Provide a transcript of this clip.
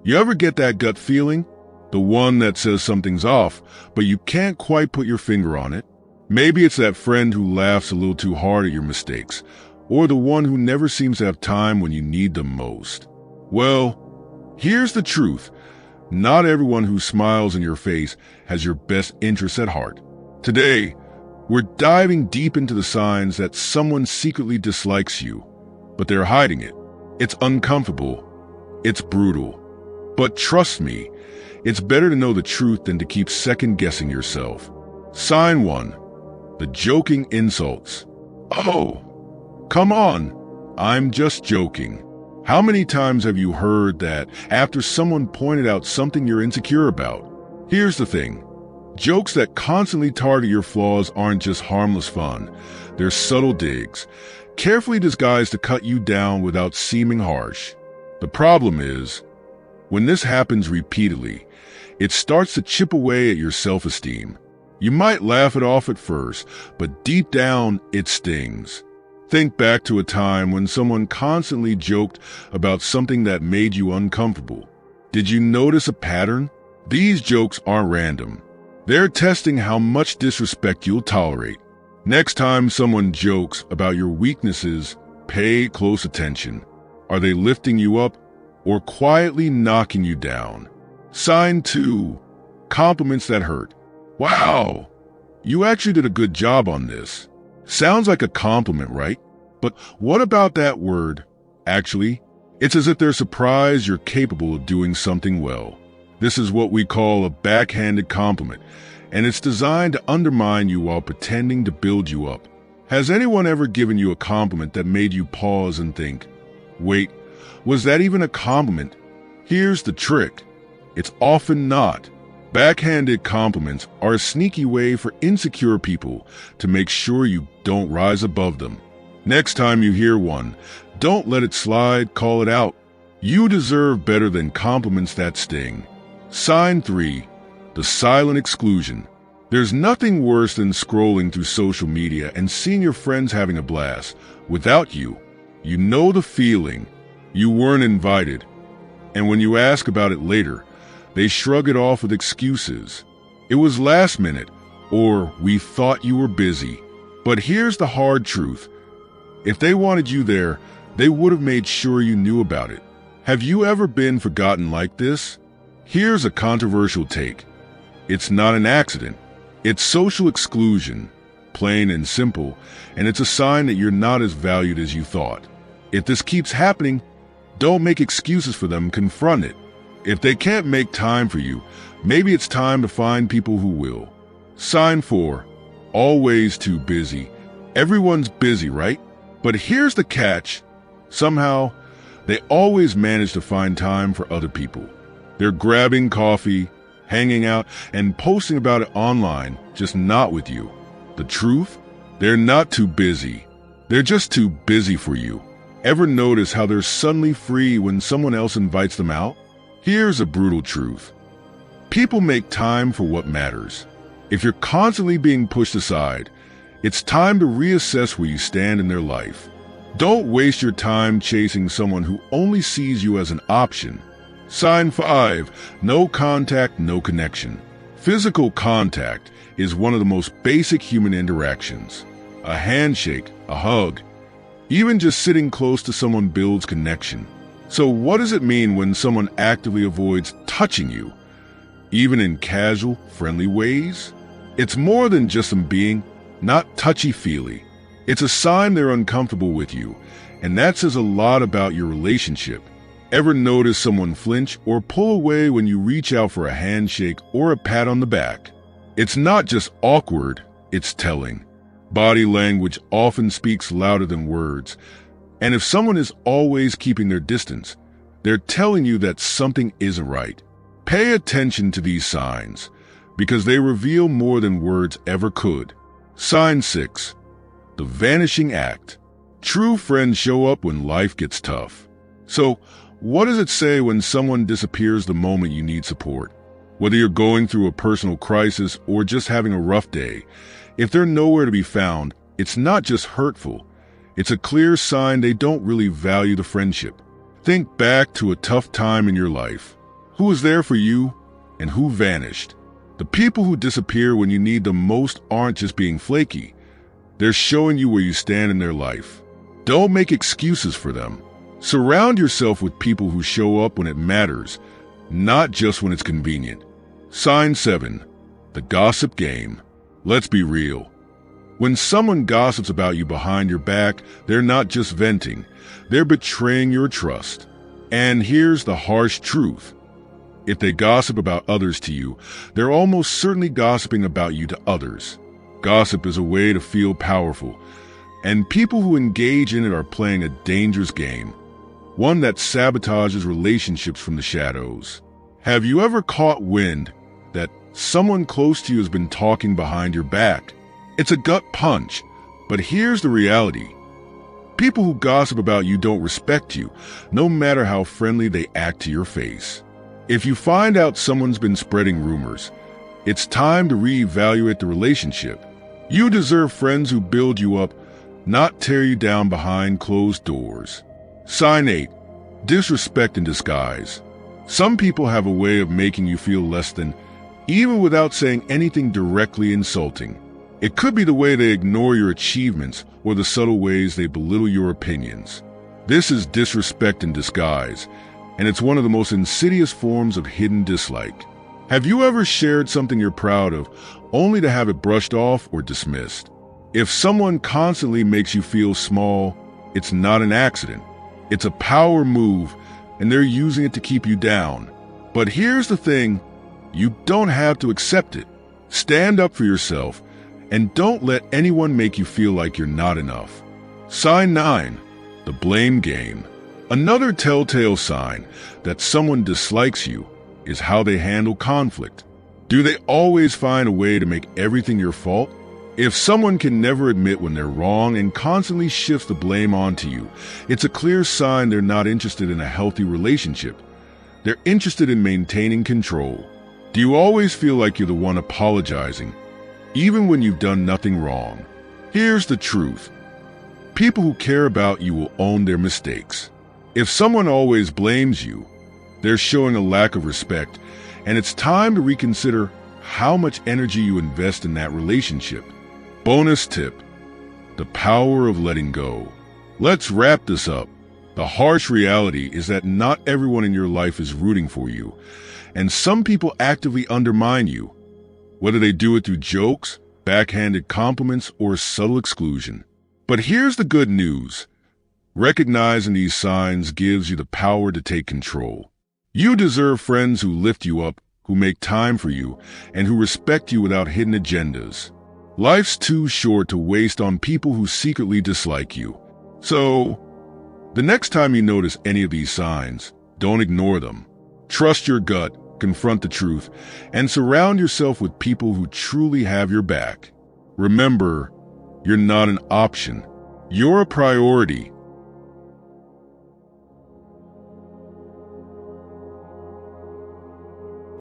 You ever get that gut feeling? The one that says something's off, but you can't quite put your finger on it? Maybe it's that friend who laughs a little too hard at your mistakes, or the one who never seems to have time when you need them most. Well, here's the truth. Not everyone who smiles in your face has your best interests at heart. Today, we're diving deep into the signs that someone secretly dislikes you, but they're hiding it. It's uncomfortable. It's brutal. But trust me, it's better to know the truth than to keep second-guessing yourself. Sign 1. The joking insults. Oh, come on. I'm just joking. How many times have you heard that after someone pointed out something you're insecure about? Here's the thing. Jokes that constantly target your flaws aren't just harmless fun. They're subtle digs, carefully disguised to cut you down without seeming harsh. The problem is, when this happens repeatedly, it starts to chip away at your self-esteem. You might laugh it off at first, but deep down, it stings. Think back to a time when someone constantly joked about something that made you uncomfortable. Did you notice a pattern? These jokes aren't random. They're testing how much disrespect you'll tolerate. Next time someone jokes about your weaknesses, pay close attention. Are they lifting you up or quietly knocking you down? Sign 2. Compliments that hurt. Wow, you actually did a good job on this. Sounds like a compliment, right? But what about that word, actually? It's as if they're surprised you're capable of doing something well. This is what we call a backhanded compliment, and it's designed to undermine you while pretending to build you up. Has anyone ever given you a compliment that made you pause and think, wait, was that even a compliment? Here's the trick. It's often not. Backhanded compliments are a sneaky way for insecure people to make sure you don't rise above them. Next time you hear one, don't let it slide, call it out. You deserve better than compliments that sting. Sign 3. The silent exclusion. There's nothing worse than scrolling through social media and seeing your friends having a blast without you. You know the feeling. You weren't invited. And when you ask about it later, they shrug it off with excuses. It was last minute, or we thought you were busy. But here's the hard truth. If they wanted you there, they would have made sure you knew about it. Have you ever been forgotten like this? Here's a controversial take. It's not an accident. It's social exclusion, plain and simple, and it's a sign that you're not as valued as you thought. If this keeps happening, don't make excuses for them, confront it. If they can't make time for you, maybe it's time to find people who will. Sign 4. Always too busy. Everyone's busy, right? But here's the catch. Somehow, they always manage to find time for other people. They're grabbing coffee, hanging out, and posting about it online, just not with you. The truth? They're not too busy. They're just too busy for you. Ever notice how they're suddenly free when someone else invites them out? Here's a brutal truth. People make time for what matters. If you're constantly being pushed aside, it's time to reassess where you stand in their life. Don't waste your time chasing someone who only sees you as an option. Sign 5. No contact, no connection. Physical contact is one of the most basic human interactions. A handshake, a hug, even just sitting close to someone builds connection. So what does it mean when someone actively avoids touching you, even in casual, friendly ways? It's more than just them being not touchy-feely. It's a sign they're uncomfortable with you, and that says a lot about your relationship. Ever notice someone flinch or pull away when you reach out for a handshake or a pat on the back? It's not just awkward, it's telling. Body language often speaks louder than words. And if someone is always keeping their distance, they're telling you that something isn't right. Pay attention to these signs, because they reveal more than words ever could. Sign 6. The vanishing act. True friends show up when life gets tough. So, what does it say when someone disappears the moment you need support? Whether you're going through a personal crisis or just having a rough day, if they're nowhere to be found, it's not just hurtful. It's a clear sign they don't really value the friendship. Think back to a tough time in your life. Who was there for you and who vanished? The people who disappear when you need them most aren't just being flaky. They're showing you where you stand in their life. Don't make excuses for them. Surround yourself with people who show up when it matters, not just when it's convenient. Sign 7. The gossip game. Let's be real. When someone gossips about you behind your back, they're not just venting, they're betraying your trust. And here's the harsh truth. If they gossip about others to you, they're almost certainly gossiping about you to others. Gossip is a way to feel powerful, and people who engage in it are playing a dangerous game, one that sabotages relationships from the shadows. Have you ever caught wind that someone close to you has been talking behind your back? It's a gut punch, but here's the reality. People who gossip about you don't respect you, no matter how friendly they act to your face. If you find out someone's been spreading rumors, it's time to reevaluate the relationship. You deserve friends who build you up, not tear you down behind closed doors. Sign 8. Disrespect in disguise. Some people have a way of making you feel less than, even without saying anything directly insulting. It could be the way they ignore your achievements or the subtle ways they belittle your opinions. This is disrespect in disguise, and it's one of the most insidious forms of hidden dislike. Have you ever shared something you're proud of, only to have it brushed off or dismissed? If someone constantly makes you feel small, it's not an accident. It's a power move, and they're using it to keep you down. But here's the thing, you don't have to accept it. Stand up for yourself, and don't let anyone make you feel like you're not enough. Sign 9. The blame game. Another telltale sign that someone dislikes you is how they handle conflict. Do they always find a way to make everything your fault? If someone can never admit when they're wrong and constantly shifts the blame onto you, it's a clear sign they're not interested in a healthy relationship. They're interested in maintaining control. Do you always feel like you're the one apologizing, even when you've done nothing wrong? Here's the truth. People who care about you will own their mistakes. If someone always blames you, they're showing a lack of respect, and it's time to reconsider how much energy you invest in that relationship. Bonus tip: the power of letting go. Let's wrap this up. The harsh reality is that not everyone in your life is rooting for you, and some people actively undermine you, whether they do it through jokes, backhanded compliments, or subtle exclusion. But here's the good news. Recognizing these signs gives you the power to take control. You deserve friends who lift you up, who make time for you, and who respect you without hidden agendas. Life's too short to waste on people who secretly dislike you. So, the next time you notice any of these signs, don't ignore them. Trust your gut, confront the truth, and surround yourself with people who truly have your back. Remember, you're not an option. You're a priority.